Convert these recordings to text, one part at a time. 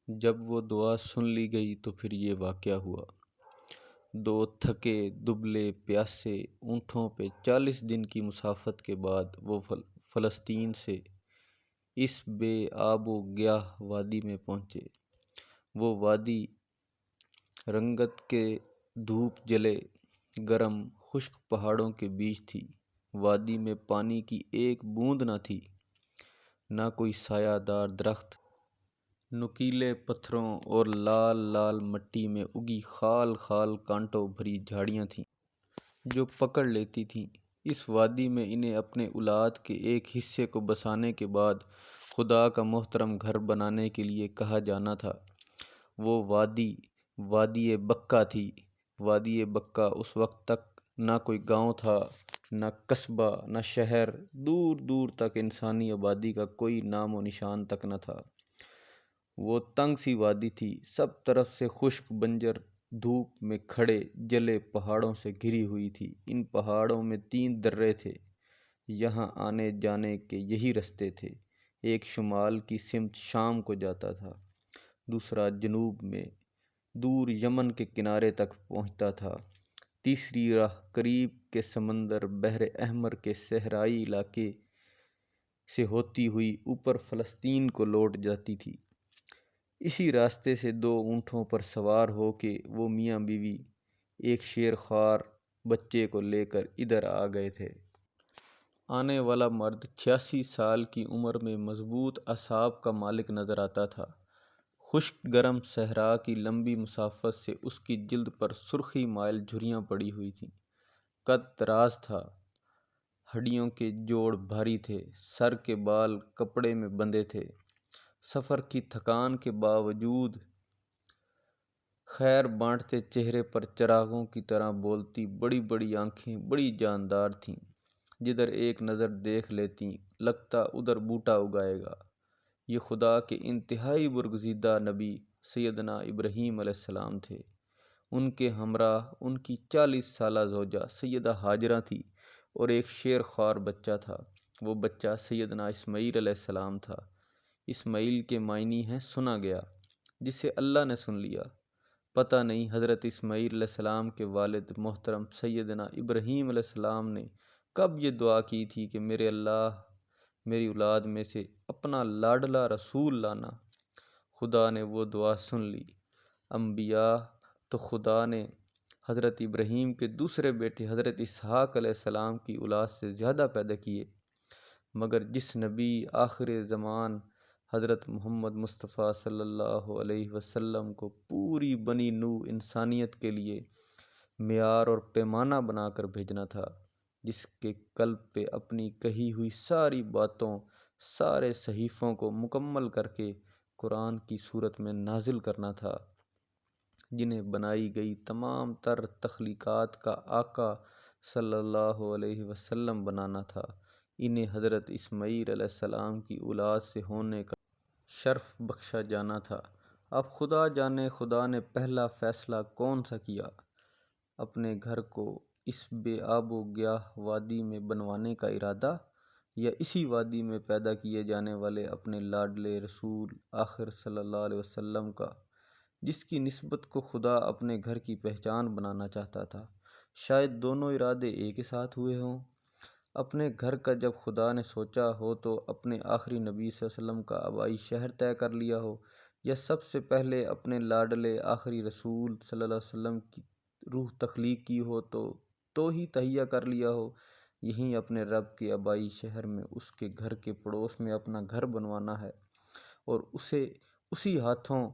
جب وہ دعا سن لی گئی تو پھر یہ واقعہ ہوا۔ 2 تھکے دبلے پیاسے اونٹوں پہ 40 دن کی مسافت کے بعد وہ فلسطین سے اس بے آب و گیاہ وادی میں پہنچے۔ وہ وادی رنگت کے دھوپ جلے گرم خشک پہاڑوں کے بیچ تھی۔ وادی میں پانی کی ایک بوند نہ تھی، نہ کوئی سایہ دار درخت۔ نکیلے پتھروں اور لال لال مٹی میں اگی خال خال کانٹوں بھری جھاڑیاں تھیں جو پکڑ لیتی تھیں۔ اس وادی میں انہیں اپنے اولاد کے ایک حصے کو بسانے کے بعد خدا کا محترم گھر بنانے کے لیے کہا جانا تھا۔ وہ وادی بکا تھی۔ وادی بکا اس وقت تک نہ کوئی گاؤں تھا، نہ قصبہ، نہ شہر، دور دور تک انسانی آبادی کا کوئی نام و نشان تک نہ تھا۔ وہ تنگ سی وادی تھی، سب طرف سے خشک بنجر دھوپ میں کھڑے جلے پہاڑوں سے گھری ہوئی تھی۔ ان پہاڑوں میں 3 درے تھے، یہاں آنے جانے کے یہی رستے تھے۔ ایک شمال کی سمت شام کو جاتا تھا، دوسرا جنوب میں دور یمن کے کنارے تک پہنچتا تھا، تیسری راہ قریب کے سمندر بحر احمر کے صحرائی علاقے سے ہوتی ہوئی اوپر فلسطین کو لوٹ جاتی تھی۔ اسی راستے سے 2 اونٹوں پر سوار ہو کے وہ میاں بیوی ایک شیر خوار بچے کو لے کر ادھر آ گئے تھے۔ آنے والا مرد 86 سال کی عمر میں مضبوط اعصاب کا مالک نظر آتا تھا۔ خشک گرم صحرا کی لمبی مسافت سے اس کی جلد پر سرخی مائل جھریاں پڑی ہوئی تھیں۔ قد دراز تھا، ہڈیوں کے جوڑ بھاری تھے، سر کے بال کپڑے میں بندھے تھے۔ سفر کی تھکان کے باوجود خیر بانٹتے چہرے پر چراغوں کی طرح بولتی بڑی بڑی آنکھیں بڑی جاندار تھیں۔ جدھر ایک نظر دیکھ لیتی لگتا ادھر بوٹا اگائے گا۔ یہ خدا کے انتہائی برگزیدہ نبی سیدنا ابراہیم علیہ السلام تھے۔ ان کے ہمراہ ان کی 40 سالہ زوجہ سیدہ ہاجرہ تھی اور ایک شیر خوار بچہ تھا۔ وہ بچہ سیدنا اسماعیل علیہ السلام تھا۔ اسماعیل کے معنی ہیں سنا گیا، جسے اللہ نے سن لیا۔ پتہ نہیں حضرت اسماعیل علیہ السلام کے والد محترم سیدنا ابراہیم علیہ السلام نے کب یہ دعا کی تھی کہ میرے اللہ میری اولاد میں سے اپنا لاڈلا رسول لانا۔ خدا نے وہ دعا سن لی۔ انبیاء تو خدا نے حضرت ابراہیم کے دوسرے بیٹے حضرت اسحاق علیہ السلام کی اولاد سے زیادہ پیدا کیے، مگر جس نبی آخر زمان حضرت محمد مصطفیٰ صلی اللہ علیہ وسلم کو پوری بنی نوع انسانیت کے لیے معیار اور پیمانہ بنا کر بھیجنا تھا، جس کے قلب پہ اپنی کہی ہوئی ساری باتوں، سارے صحیفوں کو مکمل کر کے قرآن کی صورت میں نازل کرنا تھا، جنہیں بنائی گئی تمام تر تخلیقات کا آقا صلی اللہ علیہ وسلم بنانا تھا، انہیں حضرت اسماعیل علیہ السلام کی اولاد سے ہونے کا شرف بخشا جانا تھا۔ اب خدا جانے خدا نے پہلا فیصلہ کون سا کیا، اپنے گھر کو اس بے آب و گیاہ وادی میں بنوانے کا ارادہ، یا اسی وادی میں پیدا کیے جانے والے اپنے لاڈلے رسول آخر صلی اللہ علیہ وسلم کا، جس کی نسبت کو خدا اپنے گھر کی پہچان بنانا چاہتا تھا؟ شاید دونوں ارادے ایک ہی ساتھ ہوئے ہوں۔ اپنے گھر کا جب خدا نے سوچا ہو تو اپنے آخری نبی صلی اللہ علیہ وسلم کا آبائی شہر طے کر لیا ہو، یا سب سے پہلے اپنے لاڈلے آخری رسول صلی اللہ علیہ وسلم کی روح تخلیق کی ہو تو ہی تہیہ کر لیا ہو۔ یہیں اپنے رب کے آبائی شہر میں اس کے گھر کے پڑوس میں اپنا گھر بنوانا ہے، اور اسے اسی ہاتھوں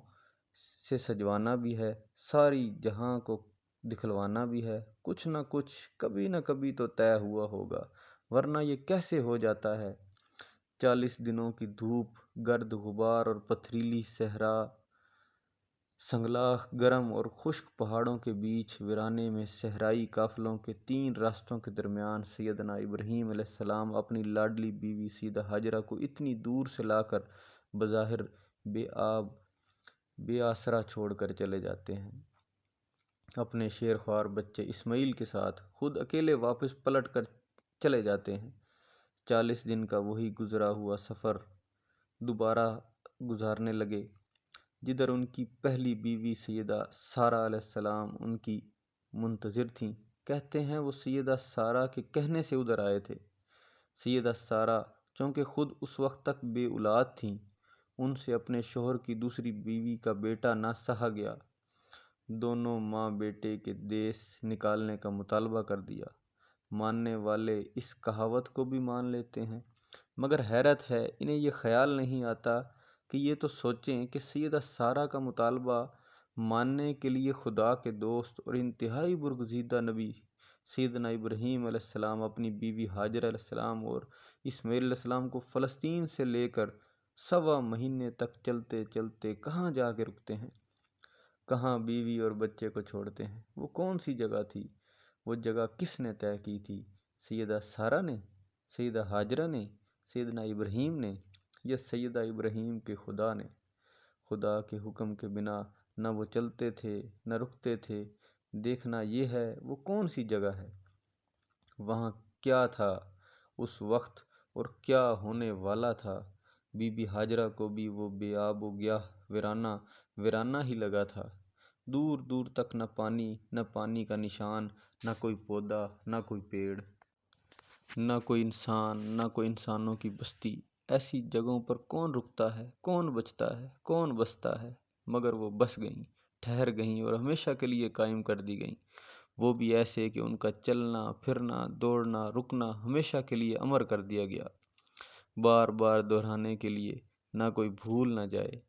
سے سجوانا بھی ہے، ساری جہاں کو دکھلوانا بھی ہے۔ کچھ نہ کچھ کبھی نہ کبھی تو طے ہوا ہوگا، ورنہ یہ کیسے ہو جاتا ہے؟ 40 دنوں کی دھوپ، گرد غبار اور پتھریلی صحرا، سنگلاخ گرم اور خشک پہاڑوں کے بیچ ویرانے میں صحرائی قافلوں کے 3 راستوں کے درمیان سیدنا ابراہیم علیہ السلام اپنی لاڈلی بیوی سیدہ ہاجرہ کو اتنی دور سے لا کر بظاہر بے آب بے آسرا چھوڑ کر چلے جاتے ہیں۔ اپنے شیر خوار بچے اسماعیل کے ساتھ خود اکیلے واپس پلٹ کر چلے جاتے ہیں۔ 40 دن کا وہی گزرا ہوا سفر دوبارہ گزارنے لگے۔ جدھر ان کی پہلی بیوی سیدہ سارہ علیہ السلام ان کی منتظر تھیں۔ کہتے ہیں وہ سیدہ سارہ کے کہنے سے ادھر آئے تھے۔ سیدہ سارہ چونکہ خود اس وقت تک بے اولاد تھیں، ان سے اپنے شوہر کی دوسری بیوی کا بیٹا نہ سہا گیا، دونوں ماں بیٹے کے دیس نکالنے کا مطالبہ کر دیا۔ ماننے والے اس کہاوت کو بھی مان لیتے ہیں، مگر حیرت ہے انہیں یہ خیال نہیں آتا کہ یہ تو سوچیں کہ سیدہ سارہ کا مطالبہ ماننے کے لیے خدا کے دوست اور انتہائی برگزیدہ نبی سیدنا ابراہیم علیہ السلام اپنی بیوی ہاجرہ علیہ السلام اور اسماعیل علیہ السلام کو فلسطین سے لے کر 1.25 مہینے تک چلتے چلتے کہاں جا کے رکتے ہیں، کہاں بیوی اور بچے کو چھوڑتے ہیں؟ وہ کون سی جگہ تھی؟ وہ جگہ کس نے طے کی تھی؟ سیدہ سارہ نے، سیدہ ہاجرہ نے، سیدنا ابراہیم نے، یا سیدہ ابراہیم کے خدا نے؟ خدا کے حکم کے بنا نہ وہ چلتے تھے نہ رکتے تھے۔ دیکھنا یہ ہے وہ کون سی جگہ ہے، وہاں کیا تھا اس وقت اور کیا ہونے والا تھا۔ بی بی ہاجرہ کو بھی وہ بے آب و گیاہ ویرانہ ہی لگا تھا۔ دور دور تک نہ پانی کا نشان، نہ کوئی پودا، نہ کوئی پیڑ، نہ کوئی انسان، نہ کوئی انسانوں کی بستی۔ ایسی جگہوں پر کون رکتا ہے، کون بچتا ہے، کون بستا ہے؟ مگر وہ بس گئیں، ٹھہر گئیں اور ہمیشہ کے لیے قائم کر دی گئیں، وہ بھی ایسے کہ ان کا چلنا پھرنا دوڑنا رکنا ہمیشہ کے لیے امر کر دیا گیا، بار بار دہرانے کے لیے، نہ کوئی بھول نہ جائے،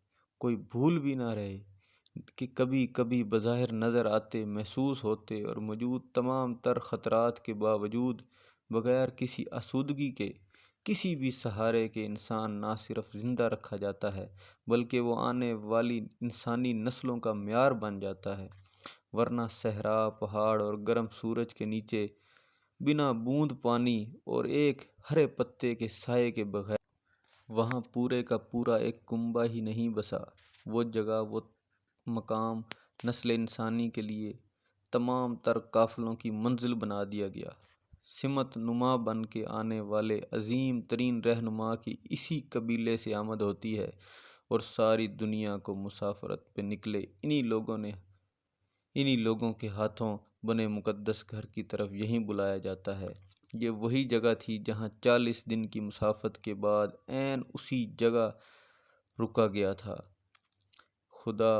کوئی بھول بھی نہ رہے، کہ کبھی کبھی بظاہر نظر آتے، محسوس ہوتے اور موجود تمام تر خطرات کے باوجود بغیر کسی آسودگی کے، کسی بھی سہارے کے انسان نہ صرف زندہ رکھا جاتا ہے بلکہ وہ آنے والی انسانی نسلوں کا معیار بن جاتا ہے، ورنہ صحرا، پہاڑ اور گرم سورج کے نیچے بنا بوند پانی اور ایک ہرے پتے کے سائے کے بغیر وہاں پورے کا پورا ایک کنبہ ہی نہیں بسا۔ وہ جگہ، وہ مقام نسل انسانی کے لیے تمام تر قافلوں کی منزل بنا دیا گیا۔ سمت نما بن کے آنے والے عظیم ترین رہنما کی اسی قبیلے سے آمد ہوتی ہے اور ساری دنیا کو مسافرت پہ نکلے انہی لوگوں کے ہاتھوں بنے مقدس گھر کی طرف یہیں بلایا جاتا ہے۔ یہ وہی جگہ تھی جہاں 40 دن کی مسافت کے بعد عین اسی جگہ رکا گیا تھا۔ خدا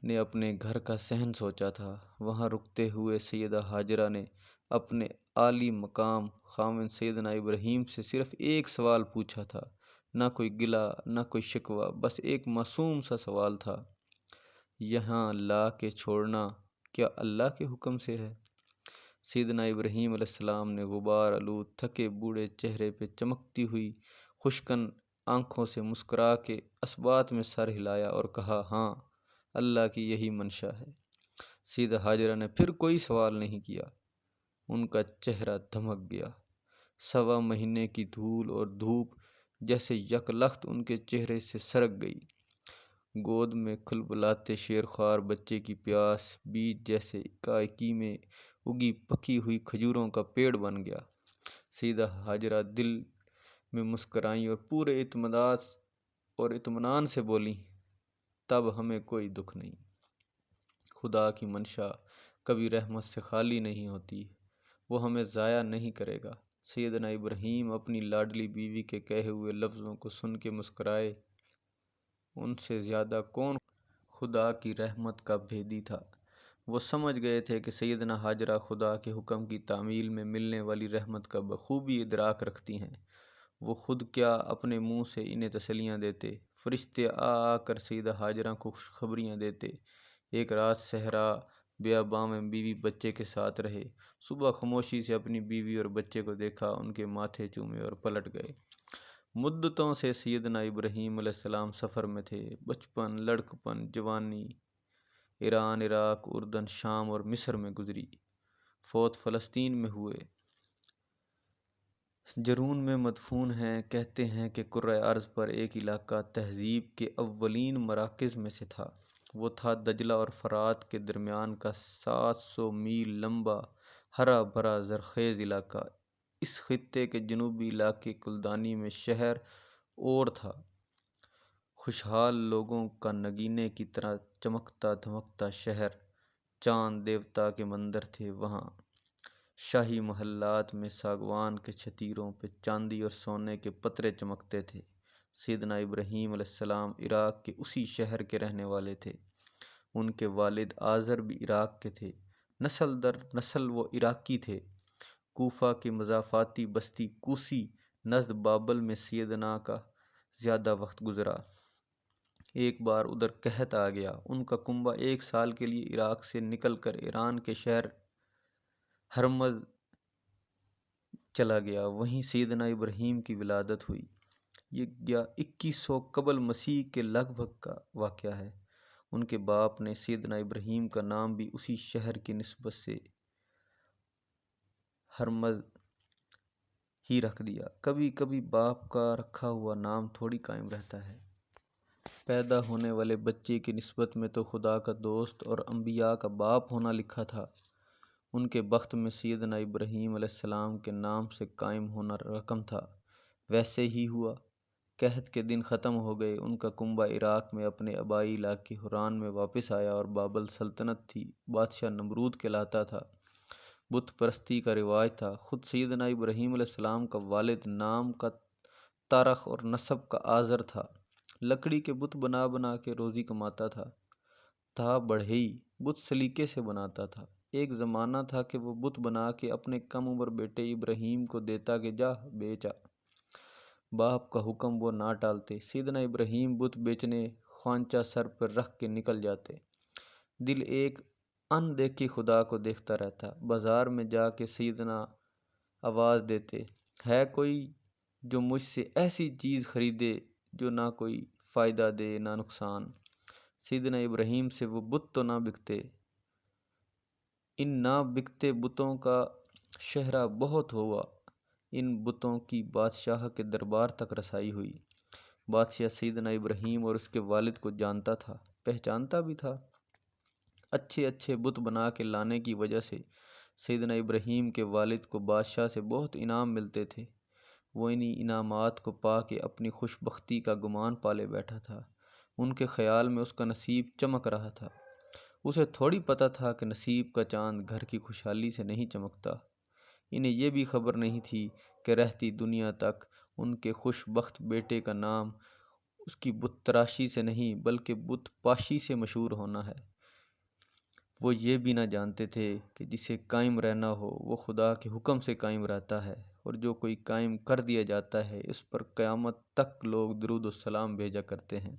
نے اپنے گھر کا صحن سوچا تھا۔ وہاں رکتے ہوئے سیدہ ہاجرہ نے اپنے عالی مقام خاوند سیدنا ابراہیم سے صرف ایک سوال پوچھا تھا، نہ کوئی گلہ نہ کوئی شکوہ، بس ایک معصوم سا سوال تھا، یہاں لا کے چھوڑنا کیا اللہ کے حکم سے ہے؟ سیدنا ابراہیم علیہ السلام نے غبار آلود تھکے بوڑھے چہرے پہ چمکتی ہوئی خشکن آنکھوں سے مسکرا کے اثبات میں سر ہلایا اور کہا، ہاں، اللہ کی یہی منشا ہے۔ سیدہ ہاجرہ نے پھر کوئی سوال نہیں کیا، ان کا چہرہ دھمک گیا، 1.25 مہینے کی دھول اور دھوپ جیسے یکلخت ان کے چہرے سے سرک گئی، گود میں کھلبلاتے شیرخوار بچے کی پیاس بیج جیسے اکائی میں اگی پکی ہوئی کھجوروں کا پیڑ بن گیا۔ سیدہ ہاجرہ دل میں مسکرائیں اور پورے اطمینان سے بولیں، تب ہمیں کوئی دکھ نہیں۔ خدا کی منشا کبھی رحمت سے خالی نہیں ہوتی، وہ ہمیں ضائع نہیں کرے گا۔ سیدنا ابراہیم اپنی لاڈلی بیوی کے کہے ہوئے لفظوں کو سن کے مسکرائے، ان سے زیادہ کون خدا کی رحمت کا بھیدی تھا؟ وہ سمجھ گئے تھے کہ سیدنا ہاجرہ خدا کے حکم کی تعمیل میں ملنے والی رحمت کا بخوبی ادراک رکھتی ہیں۔ وہ خود کیا اپنے منہ سے انہیں تسلیاں دیتے، فرشتے آ کر سیدہ ہاجرہ کو خوشخبریاں دیتے۔ ایک رات صحرا بیاباں میں بیوی بچے کے ساتھ رہے، صبح خاموشی سے اپنی بیوی اور بچے کو دیکھا، ان کے ماتھے چومے اور پلٹ گئے۔ مدتوں سے سیدنا ابراہیم علیہ السلام سفر میں تھے، بچپن، لڑکپن، جوانی ایران، عراق، اردن، شام اور مصر میں گزری، فوت فلسطین میں ہوئے، جرون میں مدفون ہیں۔ کہتے ہیں کہ کرۂ ارض پر ایک علاقہ تہذیب کے اولین مراکز میں سے تھا، وہ تھا دجلہ اور فرات کے درمیان کا 700 میل لمبا ہرا بھرا زرخیز علاقہ۔ اس خطے کے جنوبی علاقے کلدانی میں شہر اور تھا، خوشحال لوگوں کا نگینے کی طرح چمکتا دھمکتا شہر، چاند دیوتا کے مندر تھے وہاں۔ شاہی محلات میں ساگوان کے چھتیروں پہ چاندی اور سونے کے پترے چمکتے تھے۔ سیدنا ابراہیم علیہ السلام عراق کے اسی شہر کے رہنے والے تھے۔ ان کے والد آزر بھی عراق کے تھے، نسل در نسل وہ عراقی تھے۔ کوفہ کی مضافاتی بستی کوسی نزد بابل میں سیدنا کا زیادہ وقت گزرا۔ ایک بار ادھر قحط آ گیا، ان کا کنبہ 1 سال کے لیے عراق سے نکل کر ایران کے شہر ہرمز چلا گیا، وہیں سیدنا ابراہیم کی ولادت ہوئی۔ یہ 2100 قبل مسیح کے لگ بھگ کا واقعہ ہے۔ ان کے باپ نے سیدنا ابراہیم کا نام بھی اسی شہر کی نسبت سے ہرمز ہی رکھ دیا۔ کبھی کبھی باپ کا رکھا ہوا نام تھوڑی قائم رہتا ہے۔ پیدا ہونے والے بچے کی نسبت میں تو خدا کا دوست اور انبیاء کا باپ ہونا لکھا تھا۔ ان کے بخت میں سیدنا ابراہیم علیہ السلام کے نام سے قائم ہونا رقم تھا۔ ویسے ہی ہوا۔ قحط کے دن ختم ہو گئے، ان کا کنبہ عراق میں اپنے آبائی علاقے حران میں واپس آیا اور بابل سلطنت تھی۔ بادشاہ نمرود کہلاتا تھا۔ بت پرستی کا رواج تھا۔ خود سیدنا ابراہیم علیہ السلام کا والد نام کا تارخ اور نسب کا آزر تھا۔ لکڑی کے بت بنا بنا کے روزی کماتا تھا بڑھئی بت سلیقے سے بناتا تھا۔ ایک زمانہ تھا کہ وہ بت بنا کے اپنے کم عمر بیٹے ابراہیم کو دیتا کہ جا بیچا۔ باپ کا حکم وہ نہ ٹالتے۔ سیدنا ابراہیم بت بیچنے خوانچہ سر پر رکھ کے نکل جاتے۔ دل ایک ان دیکھے خدا کو دیکھتا رہتا۔ بازار میں جا کے سیدنا آواز دیتے، ہے کوئی جو مجھ سے ایسی چیز خریدے جو نہ کوئی فائدہ دے نہ نقصان۔ سیدنا ابراہیم سے وہ بت تو نہ بکتے۔ ان نہ بکتے بتوں کا شہرہ بہت ہوا۔ ان بتوں کی بادشاہ کے دربار تک رسائی ہوئی۔ بادشاہ سیدنا ابراہیم اور اس کے والد کو جانتا تھا، پہچانتا بھی تھا۔ اچھے اچھے بت بنا کے لانے کی وجہ سے سیدنا ابراہیم کے والد کو بادشاہ سے بہت انعام ملتے تھے۔ وہ انہی انعامات کو پا کے اپنی خوش بختی کا گمان پالے بیٹھا تھا۔ ان کے خیال میں اس کا نصیب چمک رہا تھا۔ اسے تھوڑی پتہ تھا کہ نصیب کا چاند گھر کی خوشحالی سے نہیں چمکتا۔ انہیں یہ بھی خبر نہیں تھی کہ رہتی دنیا تک ان کے خوش بخت بیٹے کا نام اس کی بت تراشی سے نہیں بلکہ بت پاشی سے مشہور ہونا ہے۔ وہ یہ بھی نہ جانتے تھے کہ جسے قائم رہنا ہو وہ خدا کے حکم سے قائم رہتا ہے، اور جو کوئی قائم کر دیا جاتا ہے اس پر قیامت تک لوگ درود و سلام بھیجا کرتے ہیں۔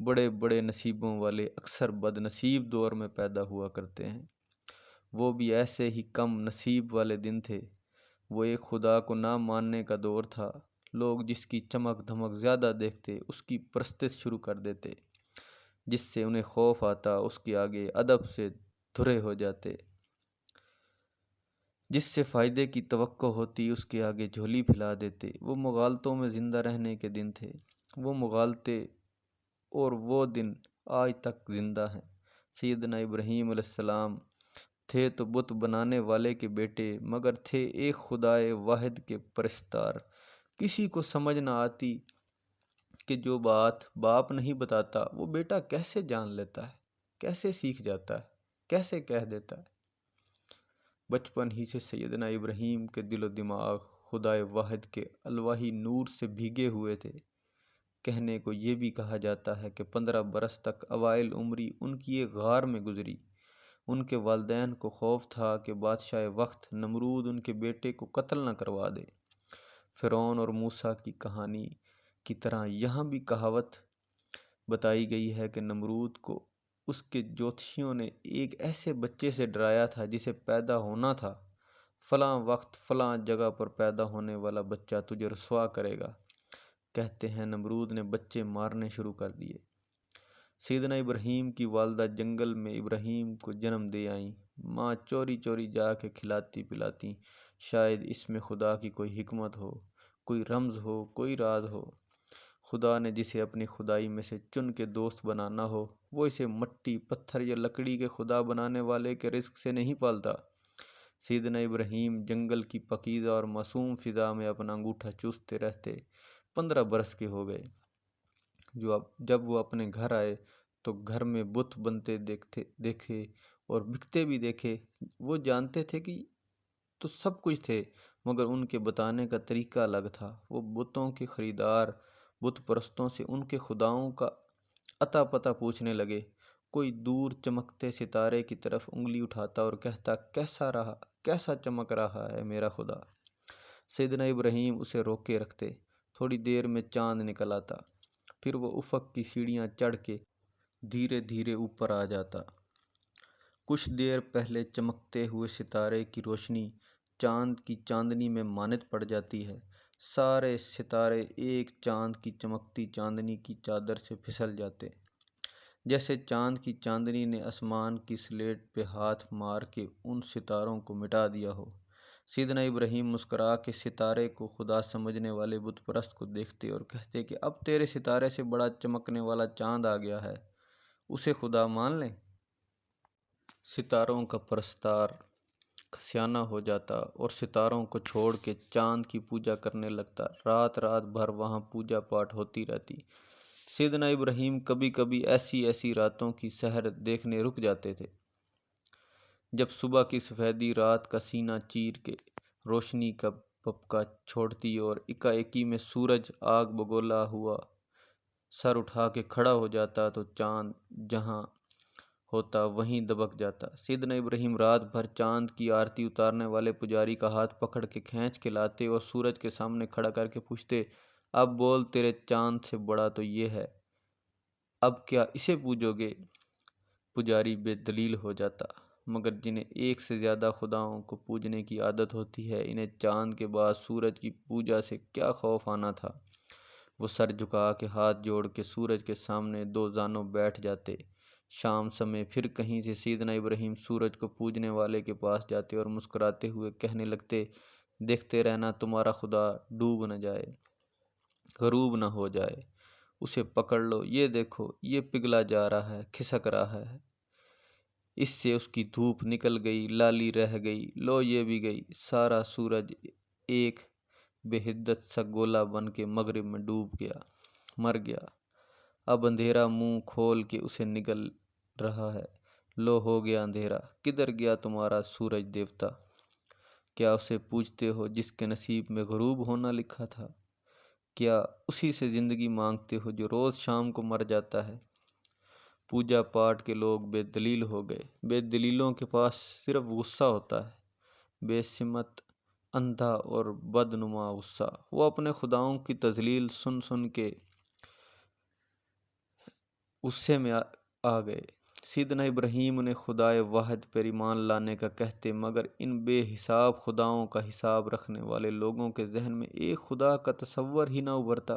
بڑے بڑے نصیبوں والے اکثر بد نصیب دور میں پیدا ہوا کرتے ہیں۔ وہ بھی ایسے ہی کم نصیب والے دن تھے۔ وہ ایک خدا کو نہ ماننے کا دور تھا۔ لوگ جس کی چمک دھمک زیادہ دیکھتے اس کی پرستش شروع کر دیتے، جس سے انہیں خوف آتا اس کے آگے ادب سے دھرے ہو جاتے، جس سے فائدے کی توقع ہوتی اس کے آگے جھولی پھیلا دیتے۔ وہ مغالطوں میں زندہ رہنے کے دن تھے۔ وہ مغالطے اور وہ دن آج تک زندہ ہیں۔ سیدنا ابراہیم علیہ السلام تھے تو بت بنانے والے کے بیٹے، مگر تھے ایک خدائے واحد کے پرستار۔ کسی کو سمجھ نہ آتی کہ جو بات باپ نہیں بتاتا وہ بیٹا کیسے جان لیتا ہے، کیسے سیکھ جاتا ہے، کیسے کہہ دیتا ہے۔ بچپن ہی سے سیدنا ابراہیم کے دل و دماغ خدائے واحد کے الواحی نور سے بھیگے ہوئے تھے۔ کہنے کو یہ بھی کہا جاتا ہے کہ 15 برس تک اوائل عمری ان کی ایک غار میں گزری۔ ان کے والدین کو خوف تھا کہ بادشاہ وقت نمرود ان کے بیٹے کو قتل نہ کروا دے۔ فرعون اور موسیٰ کی کہانی کی طرح یہاں بھی کہاوت بتائی گئی ہے کہ نمرود کو اس کے جوتشیوں نے ایک ایسے بچے سے ڈرایا تھا جسے پیدا ہونا تھا۔ فلاں وقت فلاں جگہ پر پیدا ہونے والا بچہ تجھے رسوا کرے گا۔ کہتے ہیں نمرود نے بچے مارنے شروع کر دیے۔ سیدنا ابراہیم کی والدہ جنگل میں ابراہیم کو جنم دے آئیں۔ ماں چوری چوری جا کے کھلاتی پلاتی، شاید اس میں خدا کی کوئی حکمت ہو، کوئی رمز ہو، کوئی راز ہو۔ خدا نے جسے اپنی خدائی میں سے چن کے دوست بنانا ہو وہ اسے مٹی پتھر یا لکڑی کے خدا بنانے والے کے رزق سے نہیں پالتا۔ سیدنا ابراہیم جنگل کی پاکیزہ اور معصوم فضا میں اپنا انگوٹھا چوستے رہتے 15 برس کے ہو گئے۔ جب وہ اپنے گھر آئے تو گھر میں بت بنتے دیکھے اور بکتے بھی دیکھے۔ وہ جانتے تھے کہ تو سب کچھ تھے، مگر ان کے بتانے کا طریقہ الگ تھا۔ وہ بتوں کے خریدار بت پرستوں سے ان کے خداؤں کا اتا پتہ پوچھنے لگے۔ کوئی دور چمکتے ستارے کی طرف انگلی اٹھاتا اور کہتا، کیسا چمک رہا ہے میرا خدا۔ سیدنا ابراہیم اسے روکے رکھتے۔ تھوڑی دیر میں چاند نکل آتا، پھر وہ افق کی سیڑھیاں چڑھ کے دھیرے دھیرے اوپر آ جاتا۔ کچھ دیر پہلے چمکتے ہوئے ستارے کی روشنی چاند کی چاندنی میں مانند پڑ جاتی ہے۔ سارے ستارے ایک چاند کی چمکتی چاندنی کی چادر سے پھسل جاتے، جیسے چاند کی چاندنی نے آسمان کی سلیٹ پہ ہاتھ مار کے ان ستاروں کو مٹا دیا ہو۔ سیدنا ابراہیم مسکرا کے ستارے کو خدا سمجھنے والے بت پرست کو دیکھتے اور کہتے کہ اب تیرے ستارے سے بڑا چمکنے والا چاند آ گیا ہے، اسے خدا مان لیں۔ ستاروں کا پرستار کھسیانہ ہو جاتا اور ستاروں کو چھوڑ کے چاند کی پوجا کرنے لگتا۔ رات بھر وہاں پوجا پاٹ ہوتی رہتی۔ سیدنا ابراہیم کبھی کبھی ایسی راتوں کی سحر دیکھنے رک جاتے تھے، جب صبح کی سفیدی رات کا سینہ چیر کے روشنی کا بھپکا چھوڑتی اور ایکا ایکی میں سورج آگ بگولا ہوا سر اٹھا کے کھڑا ہو جاتا تو چاند جہاں ہوتا وہیں دبک جاتا۔ سیدنا ابراہیم رات بھر چاند کی آرتی اتارنے والے پجاری کا ہاتھ پکڑ کے کھینچ کے لاتے اور سورج کے سامنے کھڑا کر کے پوچھتے، اب بول تیرے چاند سے بڑا تو یہ ہے، اب کیا اسے پوجو گے؟ پجاری بے دلیل ہو جاتا، مگر جنہیں ایک سے زیادہ خداؤں کو پوجنے کی عادت ہوتی ہے، انہیں چاند کے بعد سورج کی پوجا سے کیا خوف آنا تھا۔ وہ سر جھکا کے ہاتھ جوڑ کے سورج کے سامنے دو زانوں بیٹھ جاتے۔ شام سمے پھر کہیں سے سیدنا ابراہیم سورج کو پوجنے والے کے پاس جاتے اور مسکراتے ہوئے کہنے لگتے، دیکھتے رہنا تمہارا خدا ڈوب نہ جائے، غروب نہ ہو جائے، اسے پکڑ لو، یہ دیکھو یہ پگھلا جا رہا ہے، کھسک رہا ہے، اس سے اس کی دھوپ نکل گئی، لالی رہ گئی، لو یہ بھی گئی۔ سارا سورج ایک بے حدت سا گولا بن کے مغرب میں ڈوب گیا، مر گیا۔ اب اندھیرا منہ کھول کے اسے نگل رہا ہے۔ لو ہو گیا اندھیرا، کدھر گیا تمہارا سورج دیوتا؟ کیا اسے پوجتے ہو جس کے نصیب میں غروب ہونا لکھا تھا؟ کیا اسی سے زندگی مانگتے ہو جو روز شام کو مر جاتا ہے؟ پوجا پاٹ کے لوگ بے دلیل ہو گئے۔ بے دلیلوں کے پاس صرف غصہ ہوتا ہے، بے سمت، اندھا اور بدنما غصہ۔ وہ اپنے خداؤں کی تذلیل سن سن کے غصے میں آ گئے۔ سیدنا ابراہیم انہیں خدائے واحد پر ایمان لانے کا کہتے، مگر ان بے حساب خداؤں کا حساب رکھنے والے لوگوں کے ذہن میں ایک خدا کا تصور ہی نہ ابھرتا،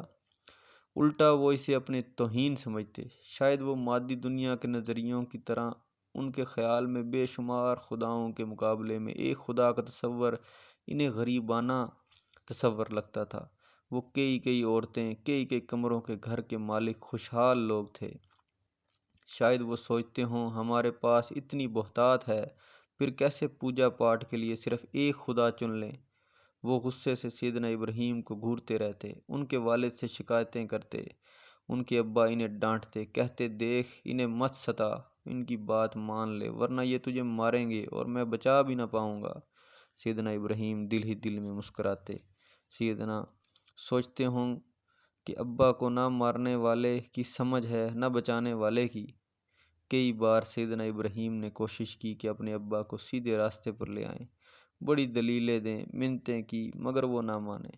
الٹا وہ اسے اپنی توہین سمجھتے۔ شاید وہ مادی دنیا کے نظریوں کی طرح ان کے خیال میں بے شمار خداؤں کے مقابلے میں ایک خدا کا تصور انہیں غریبانہ تصور لگتا تھا۔ وہ کئی عورتیں، کئی کمروں کے گھر کے مالک خوشحال لوگ تھے۔ شاید وہ سوچتے ہوں ہمارے پاس اتنی بہتات ہے، پھر کیسے پوجا پاٹ کے لیے صرف ایک خدا چن لیں۔ وہ غصے سے سیدنا ابراہیم کو گھورتے رہتے، ان کے والد سے شکایتیں کرتے۔ ان کے ابا انہیں ڈانٹتے، کہتے دیکھ انہیں مت ستا، ان کی بات مان لے ورنہ یہ تجھے ماریں گے اور میں بچا بھی نہ پاؤں گا۔ سیدنا ابراہیم دل ہی دل میں مسکراتے۔ سیدنا سوچتے ہوں کہ ابا کو نہ مارنے والے کی سمجھ ہے نہ بچانے والے کی۔ کئی بار سیدنا ابراہیم نے کوشش کی کہ اپنے ابا کو سیدھے راستے پر لے آئیں، بڑی دلیلیں دیں، منتیں کی، مگر وہ نہ مانے۔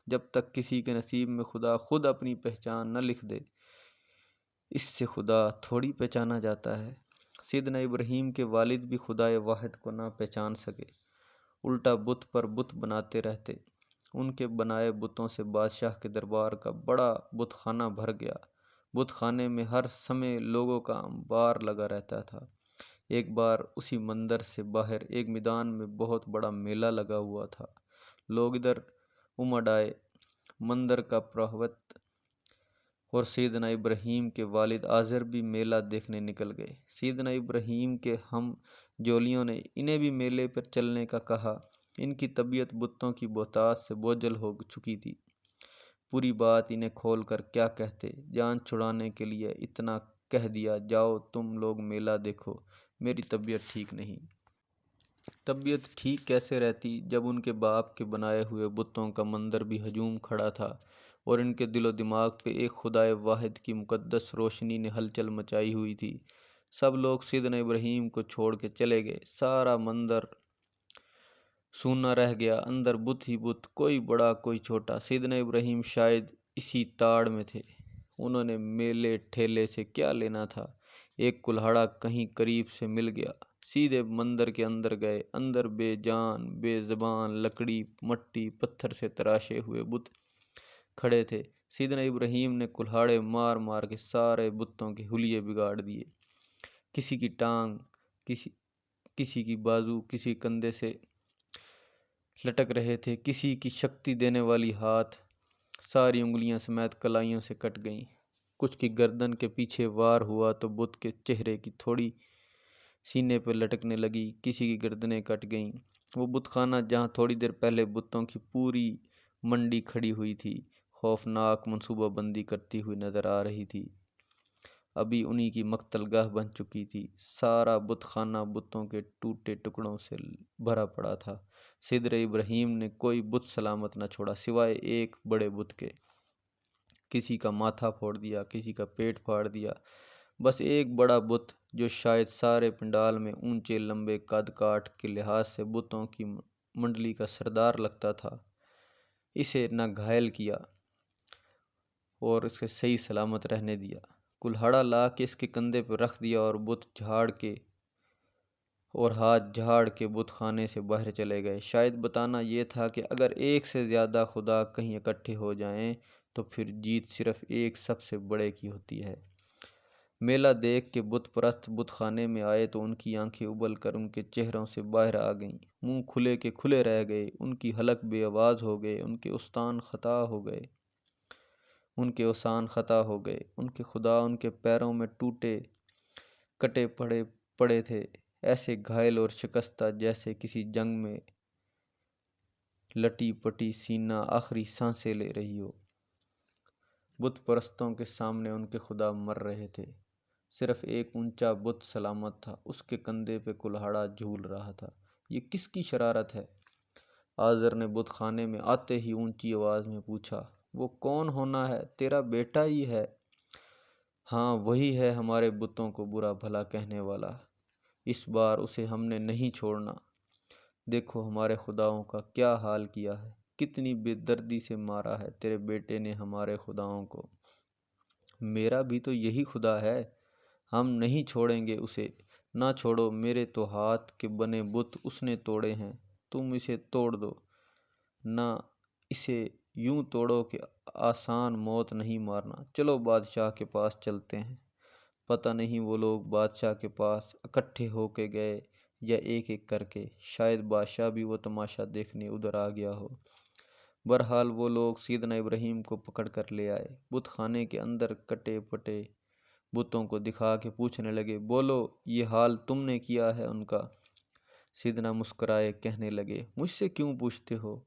جب تک کسی کے نصیب میں خدا خود اپنی پہچان نہ لکھ دے، اس سے خدا تھوڑی پہچانا جاتا ہے۔ سیدنا ابراہیم کے والد بھی خدائے واحد کو نہ پہچان سکے، الٹا بت پر بت بناتے رہتے۔ ان کے بنائے بتوں سے بادشاہ کے دربار کا بڑا بت خانہ بھر گیا۔ بت خانے میں ہر سمے لوگوں کا انبار لگا رہتا تھا۔ ایک بار اسی مندر سے باہر ایک میدان میں بہت بڑا میلہ لگا ہوا تھا۔ لوگ ادھر امڈ آئے۔ مندر کا پراہوت اور سیدنا ابراہیم کے والد آزر بھی میلہ دیکھنے نکل گئے۔ سیدنا ابراہیم کے ہم جولیوں نے انہیں بھی میلے پر چلنے کا کہا۔ ان کی طبیعت بتوں کی بہتات سے بوجھل ہو چکی تھی۔ پوری بات انہیں کھول کر کیا کہتے، جان چھڑانے کے لیے اتنا کہہ دیا، جاؤ تم لوگ میلہ دیکھو، میری طبیعت ٹھیک نہیں۔ طبیعت ٹھیک کیسے رہتی جب ان کے باپ کے بنائے ہوئے بتوں کا مندر بھی ہجوم کھڑا تھا اور ان کے دل و دماغ پہ ایک خدائے واحد کی مقدس روشنی نے ہلچل مچائی ہوئی تھی۔ سب لوگ سیدنا ابراہیم کو چھوڑ کے چلے گئے، سارا مندر سونا رہ گیا، اندر بت ہی بت، کوئی بڑا کوئی چھوٹا۔ سیدنا ابراہیم شاید اسی تاڑ میں تھے، انہوں نے میلے ٹھیلے سے کیا لینا تھا، ایک کلہاڑا کہیں قریب سے مل گیا، سیدھے مندر کے اندر گئے۔ اندر بے جان بے زبان لکڑی مٹی پتھر سے تراشے ہوئے بت کھڑے تھے۔ سیدنا ابراہیم نے کلہاڑے مار مار کے سارے بتوں کے حلیے بگاڑ دیے، کسی کی ٹانگ، کسی کی بازو، کسی کندھے سے لٹک رہے تھے، کسی کی شکتی دینے والی ہاتھ ساری انگلیاں سمیت کلائیوں سے کٹ گئیں، کچھ کی گردن کے پیچھے وار ہوا تو بت کے چہرے کی تھوڑی سینے پہ لٹکنے لگی، کسی کی گردنیں کٹ گئیں۔ وہ بت خانہ جہاں تھوڑی دیر پہلے بتوں کی پوری منڈی کھڑی ہوئی تھی، خوفناک منصوبہ بندی کرتی ہوئی نظر آ رہی تھی، ابھی انہی کی مقتل گاہ بن چکی تھی۔ سارا بت خانہ بتوں کے ٹوٹے ٹکڑوں سے بھرا پڑا تھا۔ سیدنا ابراہیم نے کوئی بت سلامت نہ چھوڑا سوائے ایک بڑے بت کے، کسی کا ماتھا پھوڑ دیا، کسی کا پیٹ پھاڑ دیا، بس ایک بڑا بت جو شاید سارے پنڈال میں اونچے لمبے قد کاٹ کے لحاظ سے بتوں کی منڈلی کا سردار لگتا تھا، اسے نہ گھائل کیا اور اسے صحیح سلامت رہنے دیا۔ کلہاڑا لا کے اس کے کندھے پہ رکھ دیا اور ہاتھ جھاڑ کے بت خانے سے باہر چلے گئے۔ شاید بتانا یہ تھا کہ اگر ایک سے زیادہ خدا کہیں اکٹھے ہو جائیں تو پھر جیت صرف ایک سب سے بڑے کی ہوتی ہے۔ میلہ دیکھ کے بت پرست بت خانے میں آئے تو ان کی آنکھیں ابل کر ان کے چہروں سے باہر آ گئیں، منہ کھلے کے کھلے رہ گئے، ان کی حلق بے آواز ہو گئے، ان کے اوسان خطا ہو گئے، ان کے خدا ان کے پیروں میں ٹوٹے کٹے پڑے تھے، ایسے گھائل اور شکستہ جیسے کسی جنگ میں لٹی پٹی سینہ آخری سانسیں لے رہی ہو۔ بت پرستوں کے سامنے ان کے خدا مر رہے تھے، صرف ایک اونچا بت سلامت تھا، اس کے کندھے پہ کلہاڑا جھول رہا تھا۔ یہ کس کی شرارت ہے؟ آزر نے بت خانے میں آتے ہی اونچی آواز میں پوچھا۔ وہ کون ہونا ہے؟ تیرا بیٹا ہی ہے؟ ہاں وہی ہے ہمارے بتوں کو برا بھلا کہنے والا، اس بار اسے ہم نے نہیں چھوڑنا۔ دیکھو ہمارے خداؤں کا کیا حال کیا ہے، کتنی بے دردی سے مارا ہے تیرے بیٹے نے ہمارے خداؤں کو۔ میرا بھی تو یہی خدا ہے، ہم نہیں چھوڑیں گے اسے۔ نہ چھوڑو، میرے تو ہاتھ کے بنے بت اس نے توڑے ہیں، تم اسے توڑ دو، نہ اسے یوں توڑو کہ آسان موت نہیں مارنا۔ چلو بادشاہ کے پاس چلتے ہیں۔ پتہ نہیں وہ لوگ بادشاہ کے پاس اکٹھے ہو کے گئے یا ایک ایک کر کے، شاید بادشاہ بھی وہ تماشا دیکھنے ادھر آ گیا ہو۔ بہرحال وہ لوگ سیدنا ابراہیم کو پکڑ کر لے آئے، بت خانے کے اندر کٹے پٹے بتوں کو دکھا کے پوچھنے لگے، بولو یہ حال تم نے کیا ہے ان کا؟ سیدنا مسکرائے کہنے لگے، مجھ سے کیوں پوچھتے ہو؟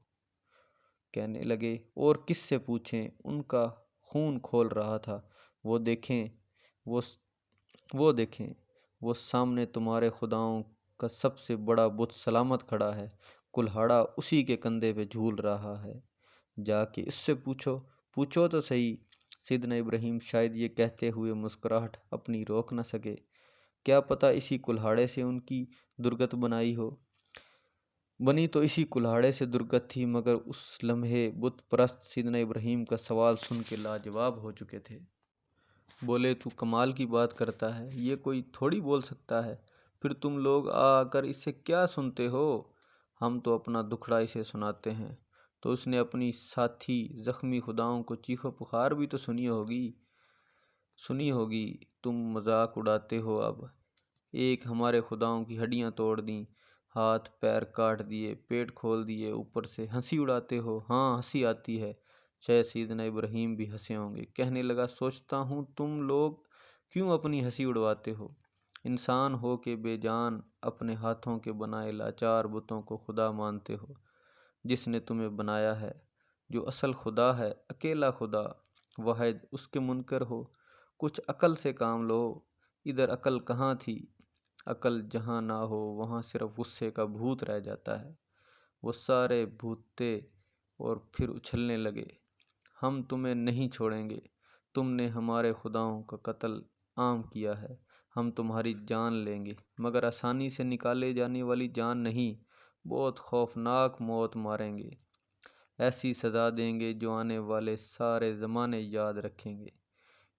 کہنے لگے، اور کس سے پوچھیں، ان کا خون کھول رہا تھا، وہ دیکھیں وہ سامنے تمہارے خداؤں کا سب سے بڑا بت سلامت کھڑا ہے، کلہاڑا اسی کے کندھے پہ جھول رہا ہے، جا کے اس سے پوچھو تو صحیح۔ سیدنا ابراہیم شاید یہ کہتے ہوئے مسکراہٹ اپنی روک نہ سکے، کیا پتہ اسی کلہاڑے سے ان کی درگت بنی تو اسی کلہاڑے سے درگت تھی، مگر اس لمحے بت پرست سیدنا ابراہیم کا سوال سن کے لاجواب ہو چکے تھے۔ بولے، تو کمال کی بات کرتا ہے، یہ کوئی تھوڑی بول سکتا ہے، پھر تم لوگ آ کر اسے کیا سنتے ہو؟ ہم تو اپنا دکھڑا اسے سناتے ہیں۔ تو اس نے اپنی ساتھی زخمی خداؤں کو چیخو پکار بھی تو سنی ہوگی۔ تم مذاق اڑاتے ہو اب؟ ایک ہمارے خداؤں کی ہڈیاں توڑ دیں، ہاتھ پیر کاٹ دیے، پیٹ کھول دیے، اوپر سے ہنسی اڑاتے ہو؟ ہاں ہنسی آتی ہے۔ شاید سیدنا ابراہیم بھی ہنسے ہوں گے، کہنے لگا، سوچتا ہوں تم لوگ کیوں اپنی ہنسی اڑواتے ہو؟ انسان ہو کے بے جان اپنے ہاتھوں کے بنائے لاچار بتوں کو خدا مانتے ہو، جس نے تمہیں بنایا ہے جو اصل خدا ہے، اکیلا خدا، واحد، اس کے منکر ہو، کچھ عقل سے کام لو۔ ادھر عقل کہاں تھی؟ عقل جہاں نہ ہو وہاں صرف غصے کا بھوت رہ جاتا ہے۔ وہ سارے بھوتے اور پھر اچھلنے لگے۔ ہم تمہیں نہیں چھوڑیں گے، تم نے ہمارے خداؤں کا قتل عام کیا ہے، ہم تمہاری جان لیں گے، مگر آسانی سے نکالے جانے والی جان نہیں، بہت خوفناک موت ماریں گے، ایسی سزا دیں گے جو آنے والے سارے زمانے یاد رکھیں گے۔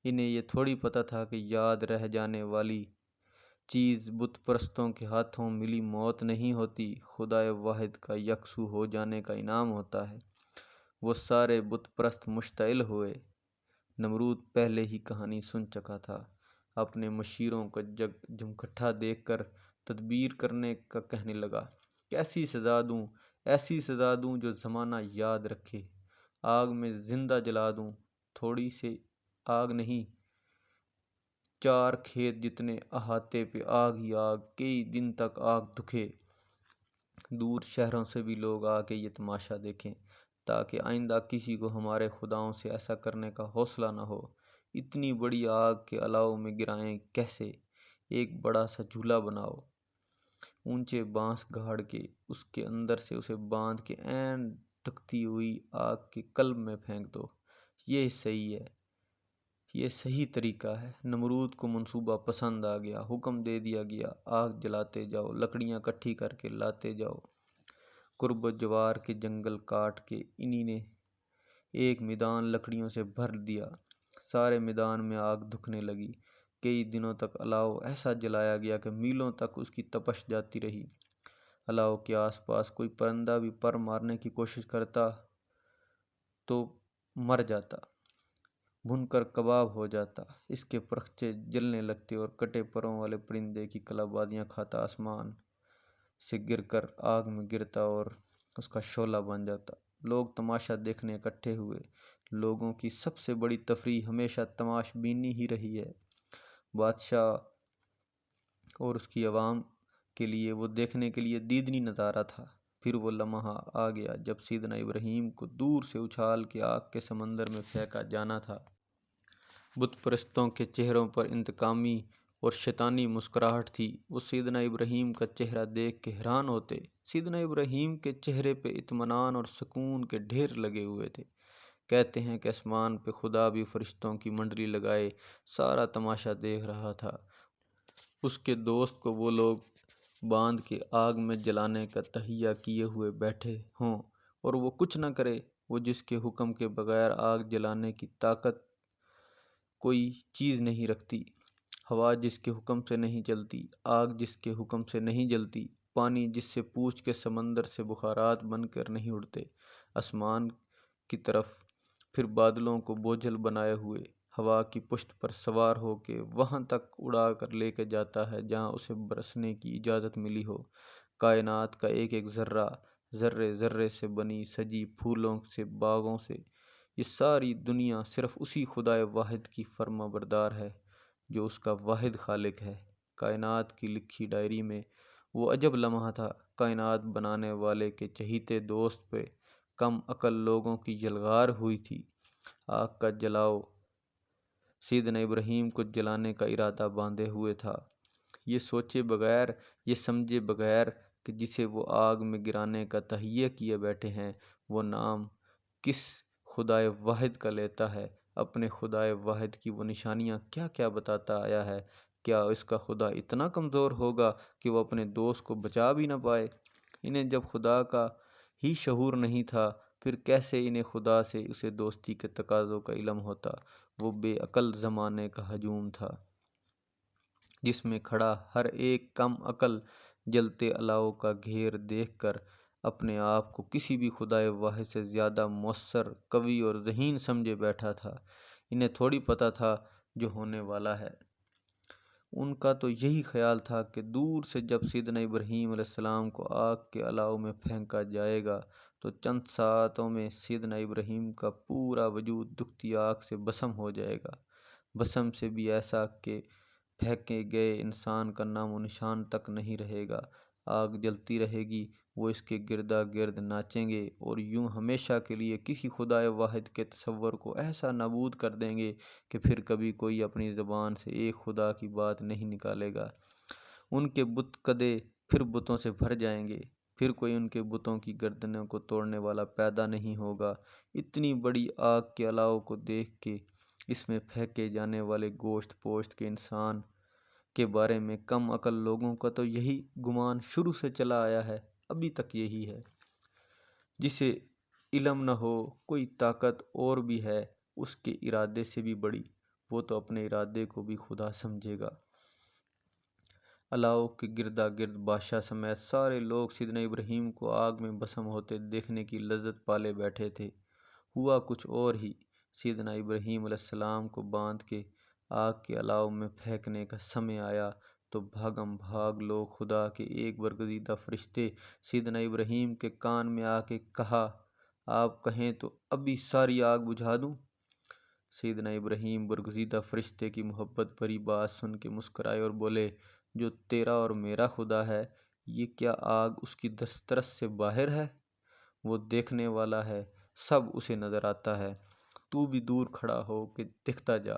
انہیں یہ تھوڑی پتہ تھا کہ یاد رہ جانے والی چیز بت پرستوں کے ہاتھوں ملی موت نہیں ہوتی، خدا واحد کا یکسو ہو جانے کا انعام ہوتا ہے۔ وہ سارے بت پرست مشتعل ہوئے۔ نمرود پہلے ہی کہانی سن چکا تھا۔ اپنے مشیروں کا جمکٹھا دیکھ کر تدبیر کرنے کا کہنے لگا، کیسی سزا دوں، ایسی سزا دوں جو زمانہ یاد رکھے، آگ میں زندہ جلا دوں، تھوڑی سے آگ نہیں، 4 کھیت جتنے احاطے پہ آگ ہی آگ، کئی دن تک آگ دکھے، دور شہروں سے بھی لوگ آ کے یہ تماشا دیکھیں، تاکہ آئندہ کسی کو ہمارے خداؤں سے ایسا کرنے کا حوصلہ نہ ہو۔ اتنی بڑی آگ کے الاؤ میں گرائیں کیسے؟ ایک بڑا سا جھولا بناؤ، اونچے بانس گاڑ کے اس کے اندر سے اسے باندھ کے عین تکتی ہوئی آگ کے قلب میں پھینک دو۔ یہ صحیح ہے، یہ صحیح طریقہ ہے۔ نمرود کو منصوبہ پسند آ گیا۔ حکم دے دیا گیا، آگ جلاتے جاؤ، لکڑیاں کٹھی کر کے لاتے جاؤ۔ قرب و جوار کے جنگل کاٹ کے انہی نے ایک میدان لکڑیوں سے بھر دیا۔ سارے میدان میں آگ دھکنے لگی۔ کئی دنوں تک الاؤ ایسا جلایا گیا کہ میلوں تک اس کی تپش جاتی رہی۔ الاؤ کے آس پاس کوئی پرندہ بھی پر مارنے کی کوشش کرتا تو مر جاتا، بھن کر کباب ہو جاتا، اس کے پرخچے جلنے لگتے اور کٹے پروں والے پرندے کی کلابادیاں کھاتا آسمان سے گر کر آگ میں گرتا اور اس کا شعلہ بن جاتا۔ لوگ تماشا دیکھنے اکٹھے ہوئے۔ لوگوں کی سب سے بڑی تفریح ہمیشہ تماش بینی ہی رہی ہے۔ بادشاہ اور اس کی عوام کے لیے وہ دیکھنے کے لیے دیدنی نظارہ تھا۔ پھر وہ لمحہ آ گیا جب سیدنا ابراہیم کو دور سے اچھال کے آگ کے سمندر میں پھینکا جانا تھا۔ بت پرستوں کے چہروں پر انتقامی اور شیطانی مسکراہٹ تھی۔ وہ سیدنا ابراہیم کا چہرہ دیکھ کے حیران ہوتے۔ سیدنا ابراہیم کے چہرے پہ اطمینان اور سکون کے ڈھیر لگے ہوئے تھے۔ کہتے ہیں کہ آسمان پہ خدا بھی فرشتوں کی منڈلی لگائے سارا تماشا دیکھ رہا تھا۔ اس کے دوست کو وہ لوگ باندھ کے آگ میں جلانے کا تہیہ کیے ہوئے بیٹھے ہوں اور وہ کچھ نہ کرے۔ وہ جس کے حکم کے بغیر آگ جلانے کی طاقت کوئی چیز نہیں رکھتی، ہوا جس کے حکم سے نہیں چلتی، آگ جس کے حکم سے نہیں جلتی، پانی جس سے پوچھ کے سمندر سے بخارات بن کر نہیں اڑتے، آسمان کی طرف پھر بادلوں کو بوجھل بنائے ہوئے ہوا کی پشت پر سوار ہو کے وہاں تک اڑا کر لے کے جاتا ہے جہاں اسے برسنے کی اجازت ملی ہو۔ کائنات کا ایک ایک ذرہ، ذرے ذرے سے بنی سجی پھولوں سے، باغوں سے، یہ ساری دنیا صرف اسی خدا واحد کی فرما بردار ہے جو اس کا واحد خالق ہے۔ کائنات کی لکھی ڈائری میں وہ عجب لمحہ تھا۔ کائنات بنانے والے کے چہیتے دوست پہ کم عقل لوگوں کی یلغار ہوئی تھی۔ آگ کا جلاؤ سیدنا ابراہیم کو جلانے کا ارادہ باندھے ہوئے تھا، یہ سوچے بغیر، یہ سمجھے بغیر کہ جسے وہ آگ میں گرانے کا تہیہ کیے بیٹھے ہیں وہ نام کس خدائے واحد کا لیتا ہے، اپنے خدائے واحد کی وہ نشانیاں کیا کیا بتاتا آیا ہے۔ کیا اس کا خدا اتنا کمزور ہوگا کہ وہ اپنے دوست کو بچا بھی نہ پائے؟ انہیں جب خدا کا ہی شعور نہیں تھا پھر کیسے انہیں خدا سے اسے دوستی کے تقاضوں کا علم ہوتا؟ وہ بے عقل زمانے کا ہجوم تھا جس میں کھڑا ہر ایک کم عقل جلتے الاؤ کا گھیر دیکھ کر اپنے آپ کو کسی بھی خدائے واحد سے زیادہ مؤثر، قوی اور ذہین سمجھے بیٹھا تھا۔ انہیں تھوڑی پتہ تھا جو ہونے والا ہے۔ ان کا تو یہی خیال تھا کہ دور سے جب سیدنا ابراہیم علیہ السلام کو آگ کے الاؤ میں پھینکا جائے گا تو چند ساعتوں میں سیدنا ابراہیم کا پورا وجود دکھتی آگ سے بھسم ہو جائے گا، بھسم سے بھی ایسا کہ پھینکے گئے انسان کا نام و نشان تک نہیں رہے گا۔ آگ جلتی رہے گی، وہ اس کے گردا گرد ناچیں گے اور یوں ہمیشہ کے لیے کسی خدائے واحد کے تصور کو ایسا نابود کر دیں گے کہ پھر کبھی کوئی اپنی زبان سے ایک خدا کی بات نہیں نکالے گا۔ ان کے بت کدے پھر بتوں سے بھر جائیں گے، پھر کوئی ان کے بتوں کی گردنوں کو توڑنے والا پیدا نہیں ہوگا۔ اتنی بڑی آگ کے الاؤ کو دیکھ کے اس میں پھینکے جانے والے گوشت پوشت کے انسان کے بارے میں کم عقل لوگوں کا تو یہی گمان شروع سے چلا آیا ہے، ابھی تک یہی ہے۔ جسے علم نہ ہو کوئی طاقت اور بھی ہے اس کے ارادے سے بھی بڑی، وہ تو اپنے ارادے کو بھی خدا سمجھے گا۔ الاؤ کے گردا گرد بادشاہ سمیت سارے لوگ سیدنا ابراہیم کو آگ میں بھسم ہوتے دیکھنے کی لذت پالے بیٹھے تھے۔ ہوا کچھ اور ہی، سیدنا ابراہیم علیہ السلام کو باندھ کے آگ کے الاؤ میں پھینکنے کا سمے آیا تو بھاگم بھاگ لوگ خدا کے ایک برگزیدہ فرشتے سیدنا ابراہیم کے کان میں آ کے کہا، آپ کہیں تو ابھی ساری آگ بجھا دوں؟ سیدنا ابراہیم برگزیدہ فرشتے کی محبت بھری بات سن کے مسکرائے اور بولے، جو تیرا اور میرا خدا ہے، یہ کیا آگ اس کی دسترس سے باہر ہے؟ وہ دیکھنے والا ہے، سب اسے نظر آتا ہے، تو بھی دور کھڑا ہو کے دیکھتا جا۔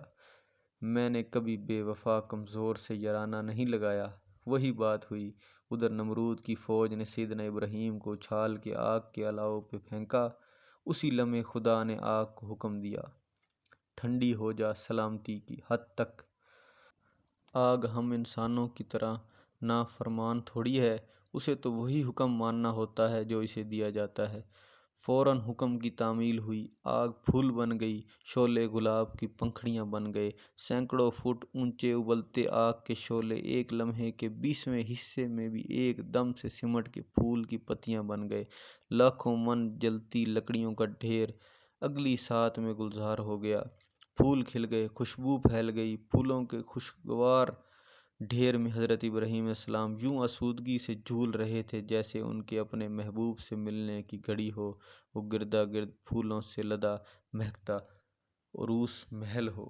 میں نے کبھی بے وفا کمزور سے یارانہ نہیں لگایا۔ وہی بات ہوئی، ادھر نمرود کی فوج نے سیدنا ابراہیم کو اچھال کے آگ کے الاؤ پہ پھینکا۔ اسی لمحے خدا نے آگ کو حکم دیا، ٹھنڈی ہو جا سلامتی کی حد تک۔ آگ ہم انسانوں کی طرح نافرمان تھوڑی ہے، اسے تو وہی حکم ماننا ہوتا ہے جو اسے دیا جاتا ہے۔ فوراً حکم کی تعمیل ہوئی، آگ پھول بن گئی، شعلے گلاب کی پنکھڑیاں بن گئے، سینکڑوں فٹ اونچے ابلتے آگ کے شعلے ایک لمحے کے 20ویں حصے میں بھی ایک دم سے سمٹ کے پھول کی پتیاں بن گئے۔ لاکھوں من جلتی لکڑیوں کا ڈھیر اگلی سات میں گلزار ہو گیا، پھول کھل گئے، خوشبو پھیل گئی۔ پھولوں کے خوشگوار ڈھیر میں حضرت ابراہیم علیہ السلام یوں آسودگی سے جھول رہے تھے جیسے ان کے اپنے محبوب سے ملنے کی گھڑی ہو، وہ گردا گرد پھولوں سے لدا مہکتا عروس محل ہو۔